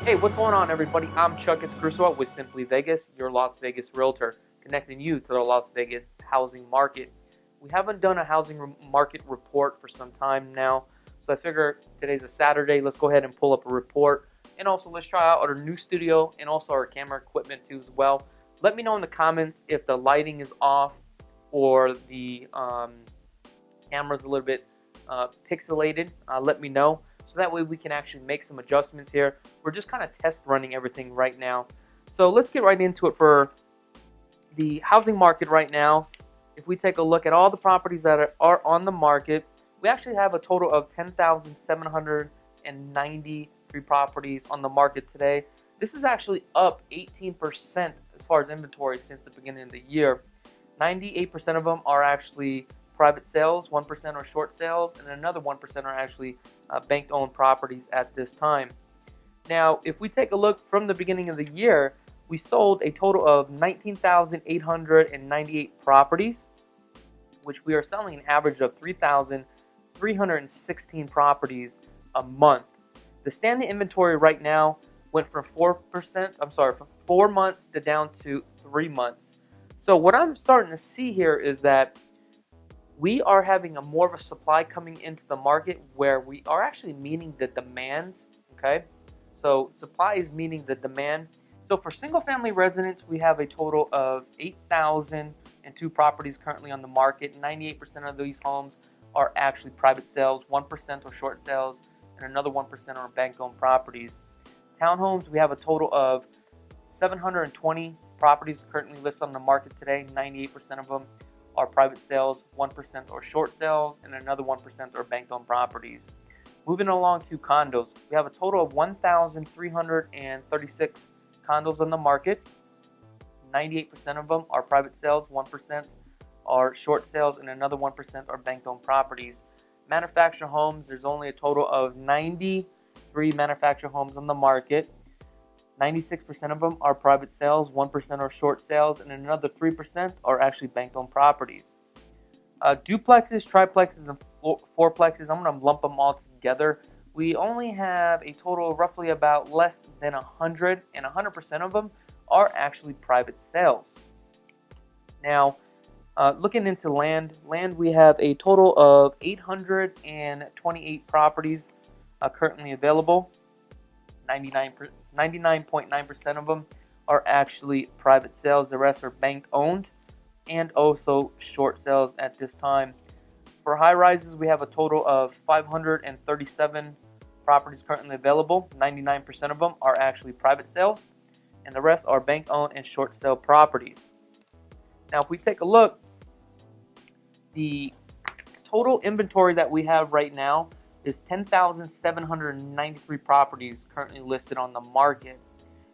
Hey, what's going on, everybody? I'm Chakits Krulsawat with Simply Vegas, your Las Vegas Realtor, connecting you to the Las Vegas housing market. We haven't done a housing market report for some time now, so I figure today's a Saturday. Let's go ahead and pull up a report, and also let's try out our new studio and also our camera equipment too as well. Let me know in the comments if the lighting is off or the camera's a little bit pixelated. Let me know, so that way we can actually make some adjustments here. We're just kind of test running everything right now. So let's get right into it. For the housing market right now, if we take a look at all the properties that are on the market, we actually have a total of 10,793 properties on the market today. This is actually up 18% as far as inventory since the beginning of the year. 98% of them are actually private sales, 1% are short sales, and another 1% are actually bank-owned properties at this time. Now, if we take a look from the beginning of the year, we sold a total of 19,898 properties, which we are selling an average of 3,316 properties a month. The standing inventory right now went from 4 months to down to 3 months. So what I'm starting to see here is that we are having more of a supply coming into the market where we are actually meeting the demands. Okay, so supply is meeting the demand. So for single family residents, we have a total of 8,002 properties currently on the market. 98% of these homes are actually private sales, 1% are short sales, and another 1% are bank-owned properties. Townhomes, we have a total of 720 properties currently listed on the market today. 98% of them are private sales, 1% are short sales, and another 1% are bank-owned properties. Moving along to condos, we have a total of 1,336 condos on the market. 98% of them are private sales, 1% are short sales, and another 1% are bank-owned properties. Manufactured homes, there's only a total of 93 manufactured homes on the market. 96% of them are private sales, 1% are short sales, and another 3% are actually bank-owned properties. Duplexes, triplexes, and fourplexes, I'm going to lump them all together. We only have a total of roughly about less than 100, and 100% of them are actually private sales. Now, looking into land, we have a total of 828 properties currently available. 99.9% of them are actually private sales. The rest are bank-owned and also short sales at this time. For high rises, we have a total of 537 properties currently available. 99% of them are actually private sales, and the rest are bank-owned and short sale properties. Now, if we take a look, the total inventory that we have right now is 10,793 properties currently listed on the market.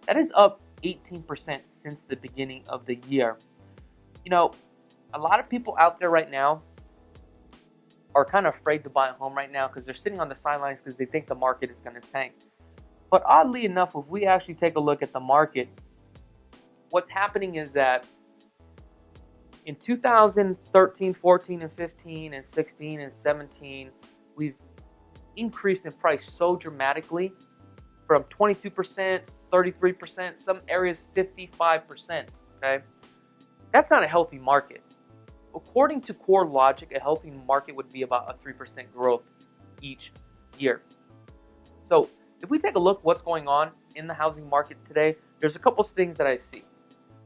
That is up 18% since the beginning of the year. You know, a lot of people out there right now are kind of afraid to buy a home right now because they're sitting on the sidelines because they think the market is going to tank. But oddly enough, if we actually take a look at the market, what's happening is that in 2013, 14, and 15, and 16, and 17, we've increased in price so dramatically, from 22%, 33%, some areas 55%. Okay, that's not a healthy market. According to core logic, a healthy market would be about a 3% growth each year. So if we take a look what's going on in the housing market today, there's a couple of things that I see.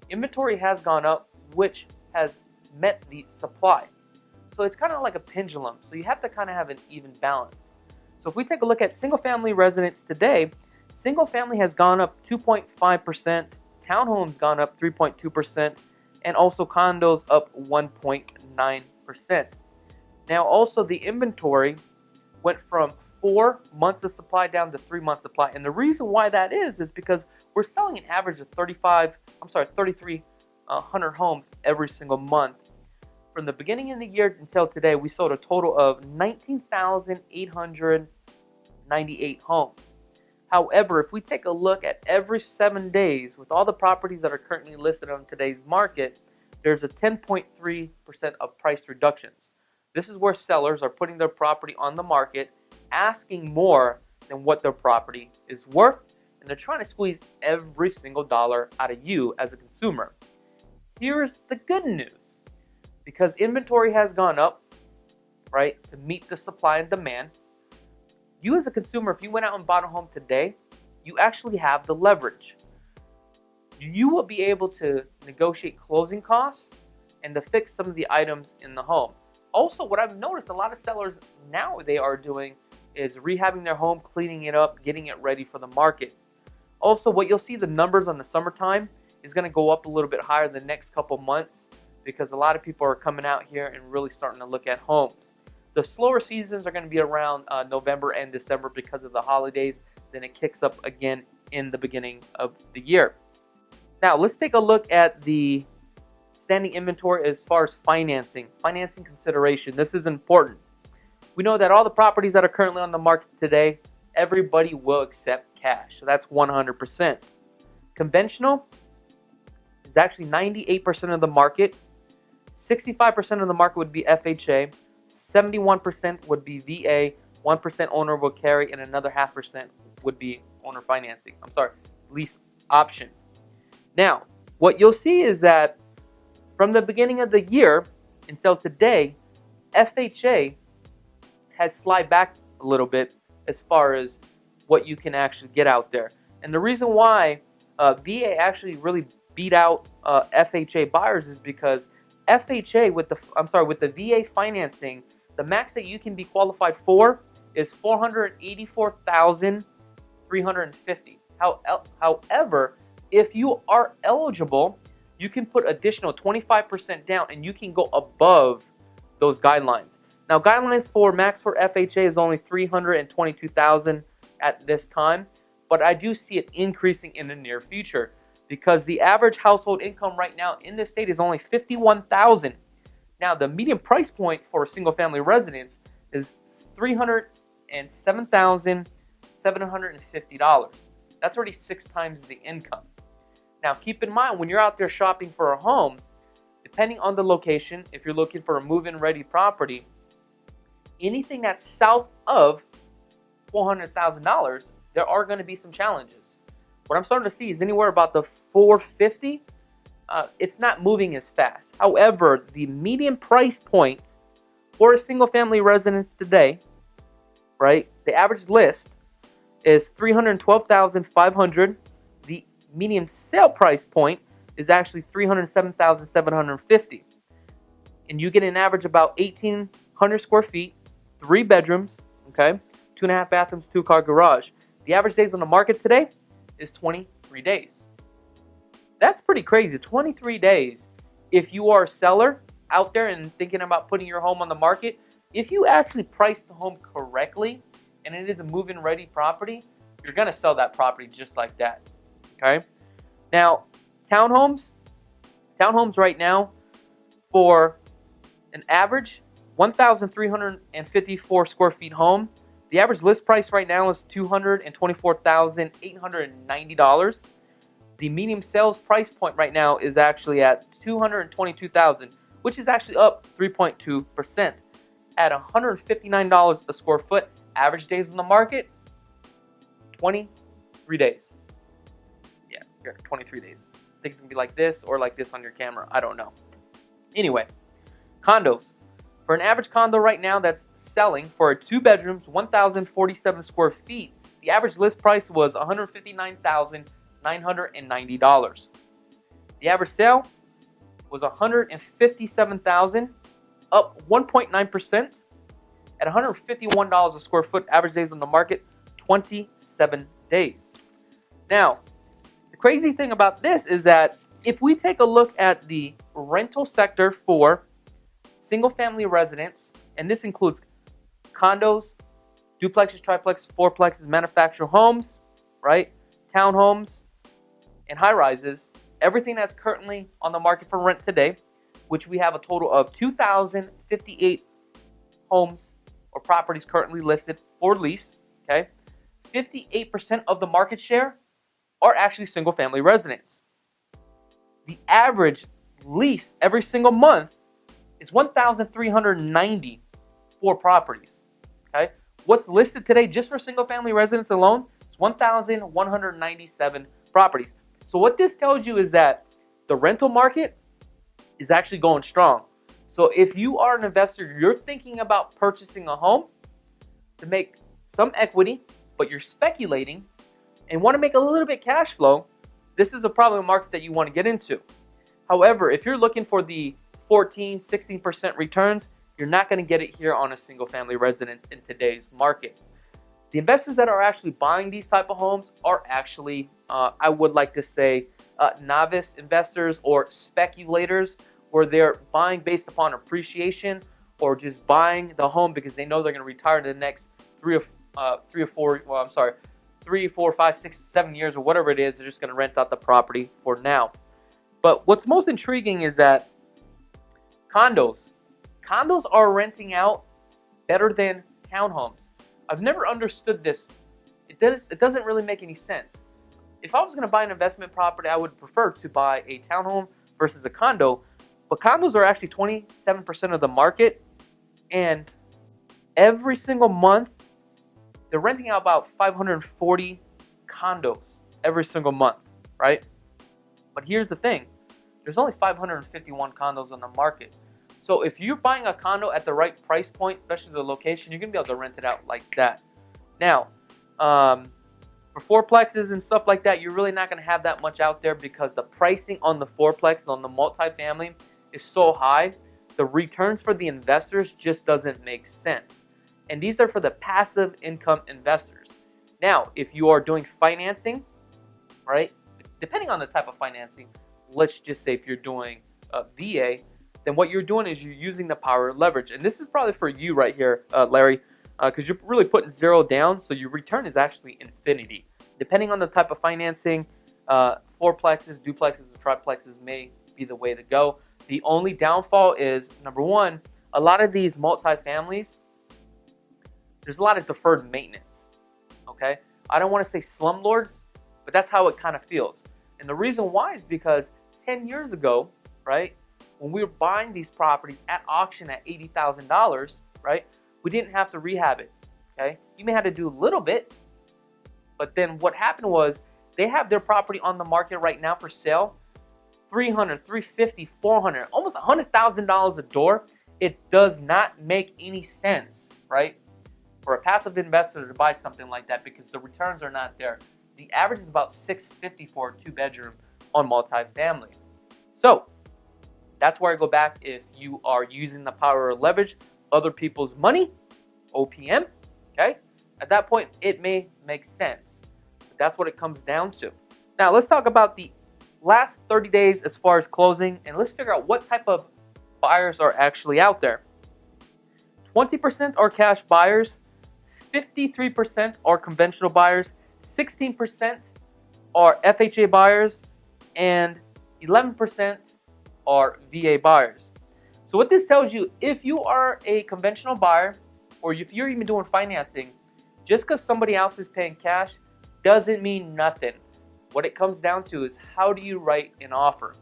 Inventory has gone up, which has met the supply. So it's kind of like a pendulum. So you have to kind of have an even balance. So if we take a look at single-family residents today, single-family has gone up 2.5%, townhomes gone up 3.2%, and also condos up 1.9%. Now also the inventory went from 4 months of supply down to 3 months supply. And the reason why that is because we're selling an average of 3,300 homes every single month. From the beginning of the year until today, we sold a total of 19,898 homes. However, if we take a look at every 7 days with all the properties that are currently listed on today's market, there's a 10.3% of price reductions. This is where sellers are putting their property on the market, asking more than what their property is worth, and they're trying to squeeze every single dollar out of you as a consumer. Here's the good news. Because inventory has gone up, right, to meet the supply and demand, you as a consumer, if you went out and bought a home today, you actually have the leverage. You will be able to negotiate closing costs and to fix some of the items in the home. Also, what I've noticed a lot of sellers now they are doing is rehabbing their home, cleaning it up, getting it ready for the market. Also, what you'll see, the numbers on the summertime is going to go up a little bit higher the next couple months because a lot of people are coming out here and really starting to look at homes. The slower seasons are going to be around November and December because of the holidays. Then it kicks up again in the beginning of the year. Now, let's take a look at the standing inventory as far as financing consideration. This is important. We know that all the properties that are currently on the market today, everybody will accept cash. So that's 100%. Conventional is actually 98% of the market. 65% of the market would be FHA. 71% would be VA. 1% owner will carry, and another 0.5% would be owner financing. Lease option. Now, what you'll see is that from the beginning of the year until today, FHA has slid back a little bit as far as what you can actually get out there. And the reason why VA actually really beat out FHA buyers is because FHA with the VA financing, the max that you can be qualified for is $484,350. However, if you are eligible, you can put additional 25% down and you can go above those guidelines. Now, guidelines for max for FHA is only $322,000 at this time, but I do see it increasing in the near future because the average household income right now in this state is only $51,000. Now, the median price point for a single-family residence is $307,750. That's already 6 times the income. Now, keep in mind, when you're out there shopping for a home, depending on the location, if you're looking for a move-in ready property, anything that's south of $400,000, there are going to be some challenges. What I'm starting to see is anywhere about the $450,000, it's not moving as fast. However, the median price point for a single-family residence today, right, the average list is $312,500. The median sale price point is actually $307,750. And you get an average about 1,800 square feet, 3 bedrooms, okay, 2.5 bathrooms, 2-car garage. The average days on the market today is 23 days. That's pretty crazy, 23 days. If you are a seller out there and thinking about putting your home on the market, if you actually price the home correctly and it is a move-in ready property, you're going to sell that property just like that. Okay. Now, townhomes right now for an average 1,354 square feet home, the average list price right now is $224,890. The median sales price point right now is actually at $222,000, which is actually up 3.2% at $159 a square foot. Average days on the market, 23 days. Yeah, here, 23 days. I think it's going to be like this or like this on your camera. I don't know. Anyway, condos. For an average condo right now that's selling for a 2 bedrooms, 1,047 square feet, the average list price was $159,990. The average sale was $157,000, up 1.9%. At $151 a square foot, average days on the market, 27 days. Now, the crazy thing about this is that if we take a look at the rental sector for single-family residents, and this includes condos, duplexes, triplexes, fourplexes, manufactured homes, right, townhomes, and high-rises, everything that's currently on the market for rent today, which we have a total of 2,058 homes or properties currently listed for lease, okay? 58% of the market share are actually single-family residents. The average lease every single month is 1,394 properties, okay? What's listed today just for single-family residents alone is 1,197 properties. So what this tells you is that the rental market is actually going strong. So if you are an investor, you're thinking about purchasing a home to make some equity, but you're speculating and want to make a little bit cash flow, this is probably a market that you want to get into. However, if you're looking for the 14, 16% returns, you're not going to get it here on a single family residence in today's market. The investors that are actually buying these type of homes are actually, I would like to say, novice investors or speculators, where they're buying based upon appreciation or just buying the home because they know they're going to retire in the next 3 or 4, 5, 6, 7 years or whatever it is. They're just going to rent out the property for now. But what's most intriguing is that condos are renting out better than townhomes. I've never understood this. It doesn't really make any sense. If I was going to buy an investment property, I would prefer to buy a townhome versus a condo. But condos are actually 27% of the market, and every single month they're renting out about 540 condos every single month, right? But here's the thing. There's only 551 condos on the market. So if you're buying a condo at the right price point, especially the location, you're going to be able to rent it out like that. Now, for fourplexes and stuff like that, you're really not going to have that much out there because the pricing on the fourplex and on the multifamily is so high. The returns for the investors just doesn't make sense. And these are for the passive income investors. Now, if you are doing financing, right, depending on the type of financing, let's just say if you're doing a VA, then what you're doing is you're using the power of leverage. And this is probably for you right here, Larry, because you're really putting zero down, so your return is actually infinity. Depending on the type of financing, fourplexes, duplexes, or triplexes may be the way to go. The only downfall is, number one, a lot of these multifamilies, there's a lot of deferred maintenance, okay? I don't want to say slumlords, but that's how it kind of feels. And the reason why is because 10 years ago, right, when we were buying these properties at auction at $80,000, right, we didn't have to rehab it, okay? You may have to do a little bit, but then what happened was they have their property on the market right now for sale, $300, $350, $400, almost $100,000 a door. It does not make any sense, right, for a passive investor to buy something like that because the returns are not there. The average is about $650 for a 2-bedroom on multifamily. So that's where I go back. If you are using the power of leverage, other people's money, OPM, okay, at that point it may make sense. But that's what it comes down to. Now let's talk about the last 30 days as far as closing, and let's figure out what type of buyers are actually out there. 20% are cash buyers, 53% are conventional buyers, 16% are FHA buyers, and 11% are VA buyers. So what this tells you, if you are a conventional buyer, or if you're even doing financing, just because somebody else is paying cash doesn't mean nothing. What it comes down to is, how do you write an offer?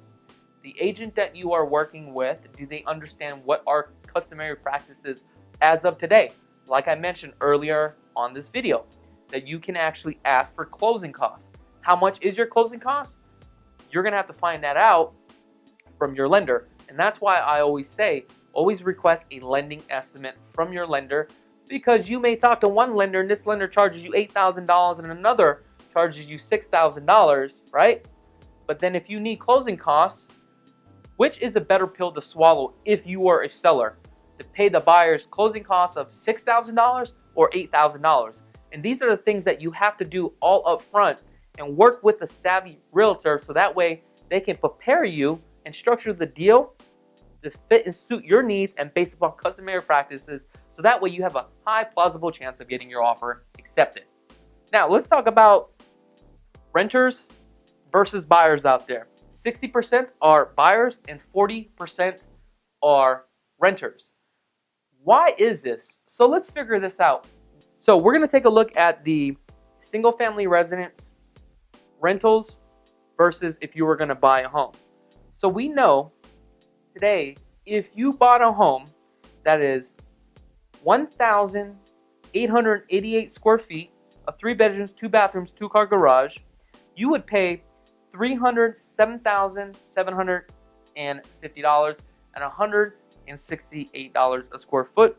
The agent that you are working with, do they understand what are customary practices as of today? Like I mentioned earlier on this video, that you can actually ask for closing costs. How much is your closing cost? You're going to have to find that out from your lender. And that's why I always say, always request a lending estimate from your lender, because you may talk to one lender and this lender charges you $8,000 and another charges you $6,000, right? But then if you need closing costs, which is a better pill to swallow if you are a seller? To pay the buyer's closing costs of $6,000 or $8,000? And these are the things that you have to do all up front and work with a savvy realtor, so that way they can prepare you and structure the deal to fit and suit your needs and based upon customary practices, so that way you have a high plausible chance of getting your offer accepted. Now let's talk about renters versus buyers out there. 60% are buyers and 40% are renters. Why is this? So let's figure this out. So we're going to take a look at the single family residence rentals versus if you were going to buy a home. So we know today, if you bought a home that is 1,888 square feet, a 3 bedrooms, 2 bathrooms, 2-car garage, you would pay $307,750 and $168 a square foot,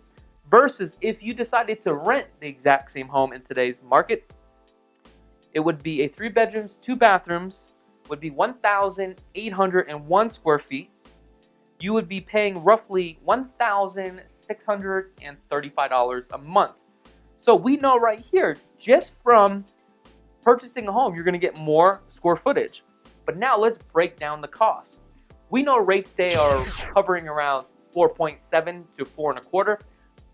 versus if you decided to rent the exact same home in today's market, it would be a 3 bedrooms, 2 bathrooms, would be 1,801 square feet. You would be paying roughly $1,635 a month. So we know right here, just from purchasing a home, you're going to get more square footage. But now let's break down the cost. We know rates today are hovering around 4.7 to 4.25,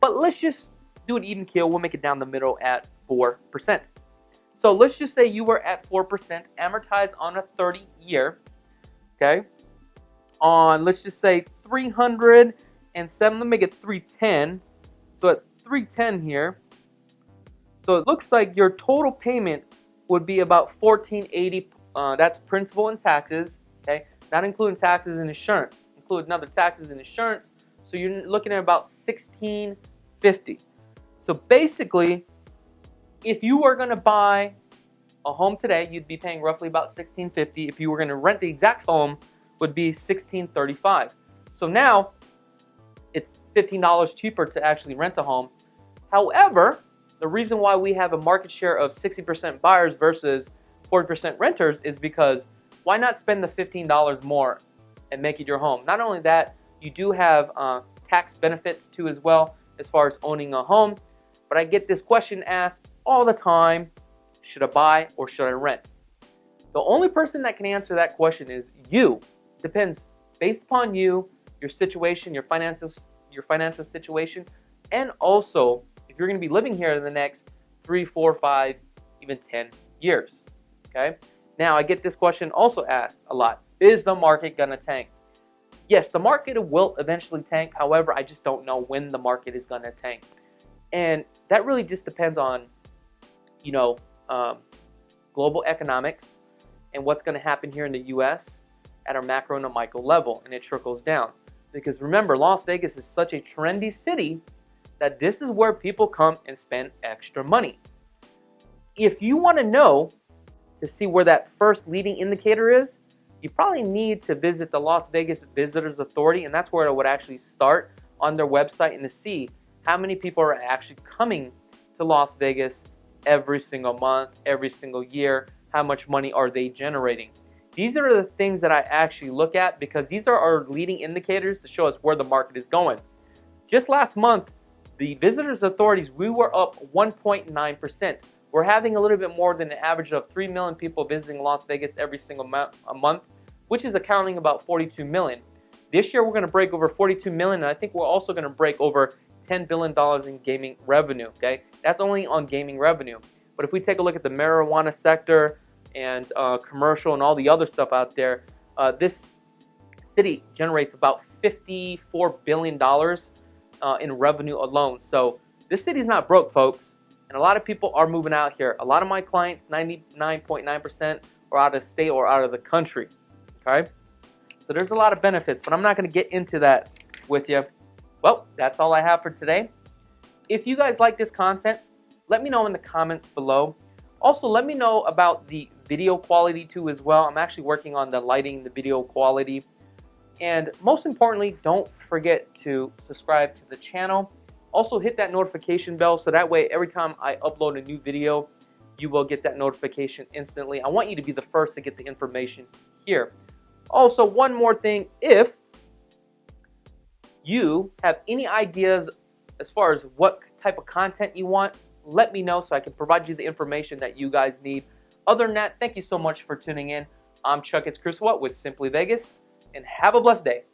but let's just do an even keel. We'll make it down the middle at 4%. So let's just say you were at 4%, amortized on a 30-year, okay? On, let's just say 307, let me make it 310. So at 310 here, so it looks like your total payment would be about $1,480. That's principal and taxes, okay? Not including taxes and insurance. Include another taxes and insurance. So you're looking at about $1,650. So basically, if you were going to buy a home today, you'd be paying roughly about $1,650. If you were going to rent the exact home, would be $1,635. So now it's $15 cheaper to actually rent a home. However, the reason why we have a market share of 60% buyers versus 40% renters is because why not spend the $15 more and make it your home? Not only that, you do have tax benefits too as well as far as owning a home. But I get this question asked all the time: should I buy or should I rent? The only person that can answer that question is you. Depends based upon you, your situation, your financial situation, and also if you're going to be living here in the next 3, 4, 5, even 10 years. Okay. Now I get this question also asked a lot: is the market going to tank? Yes, the market will eventually tank. However, I just don't know when the market is going to tank, and that really just depends on, global economics and what's going to happen here in the U.S. at our macro and a micro level, and it trickles down. Because remember, Las Vegas is such a trendy city that this is where people come and spend extra money. If you want to know to see where that first leading indicator is, you probably need to visit the Las Vegas Visitors Authority, and that's where it would actually start on their website, and to see how many people are actually coming to Las Vegas every single month, every single year, how much money are they generating. These are the things that I actually look at, because these are our leading indicators to show us where the market is going. Just last month, the Visitors Authorities, we were up 1.9%. We're having a little bit more than an average of 3 million people visiting Las Vegas every single month, which is accounting about 42 million. This year, we're going to break over 42 million, and I think we're also going to break over $10 billion in gaming revenue, okay? That's only on gaming revenue. But if we take a look at the marijuana sector and commercial and all the other stuff out there, this city generates about $54 billion in revenue alone. So this city's not broke, folks. And a lot of people are moving out here. A lot of my clients, 99.9%, are out of state or out of the country. Okay? So there's a lot of benefits, but I'm not going to get into that with you. Well, that's all I have for today. If you guys like this content, let me know in the comments below. Also, let me know about the video quality too as well. I'm actually working on the lighting, the video quality. And most importantly, don't forget to subscribe to the channel. Also, hit that notification bell so that way every time I upload a new video, you will get that notification instantly. I want you to be the first to get the information here. Also, one more thing, if you have any ideas as far as what type of content you want, let me know so I can provide you the information that you guys need. Other than that, thank you so much for tuning in. I'm Chakits Krulsawat with Simply Vegas, and have a blessed day.